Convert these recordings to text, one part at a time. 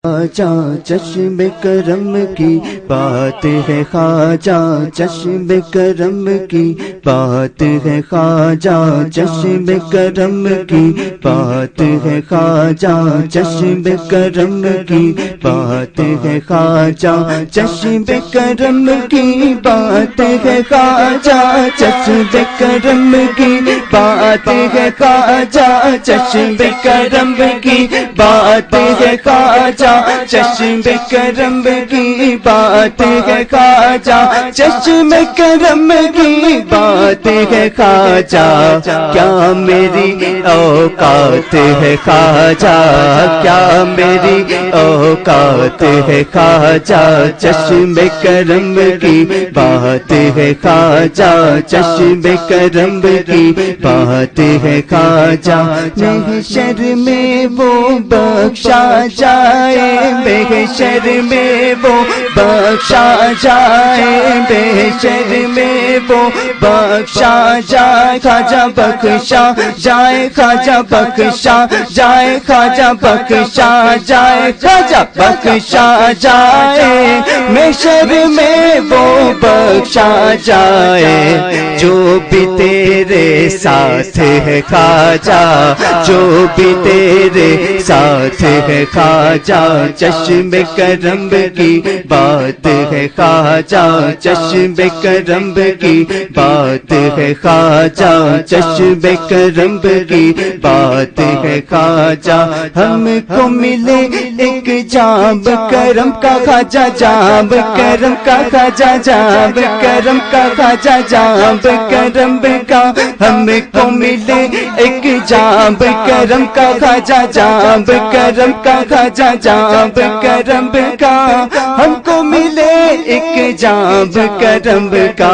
خواجہ چشم کرم کی بات ہے، خواجہ چشم کرم کی بات ہے، خواجہ چشم کرم کی بات ہے، خواجہ چشم کرم کی بات ہے، خواجہ چشم کرم کی بات ہے، خواجہ چشم کرم کی بات ہے، خواجہ چشم کرم کی بات ہے، خواجہ چشم کرم کی بات ہے، خواجہ چشم کرم کی بات ہے، خواجہ کیا میری اوقات ہے، خواجہ کیا میری اوقات ہے، خواجہ چشم کرم کی بات ہے، خواجہ چشم کرم کی بات ہے، خواجہ محشر میں وہ بخشا جائے، محشر میں وہ بخشا جائے، محشر میں وہ بخشا جائے، خواجہ بخشا جائے، خواجہ بخشا جائے، خواجہ بخشا جائے، خواجہ بخشا جائے، محشر میں وہ بخشا جائے، جو بھی تیرے ساتھ ہے خواجہ، جو بھی تیرے ساتھ ہے خواجہ چشم کرم کی بات ہے، خواجہ چشم کرم کی بات ہے، خواجہ چشم کرم کی بات ہے، خواجہ ہم کو ملے ایک جام کرم کا، خواجہ جام کرم کا، خواجہ جام کرم کا، خواجہ جام کرم کا، ہم کو ملے ایک جام کرم کا، خواجہ جام کرم کا، خواجہ جام کرم کا، ہم کو ملے ایک جام کرم کا،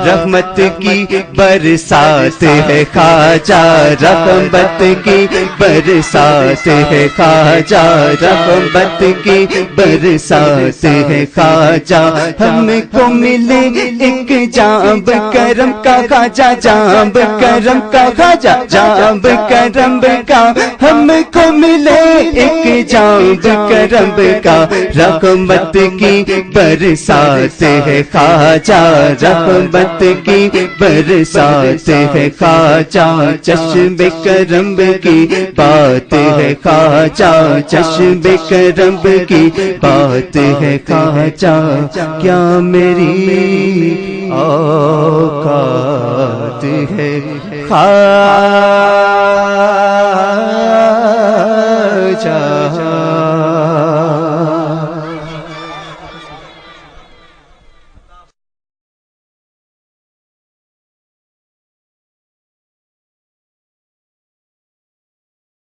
رحمت کی برسات ہے خواجہ، رحمت کی برسات ہے خواجہ، رحمت کی برسات ہے خواجہ، ہم کو ملے ایک جام کرم کا، خواجہ جام کرم کا، خواجہ جام کرم کا، ہم کو ملے ایک جام کرم کا، رحمت کی برسات ہے خواجہ، رحمت کی برسات ہے خواجہ چشم کرم کی بات ہے، خواجہ چشم کرم کی بات ہے، خواجہ کیا میری اوقات ہے خواجہ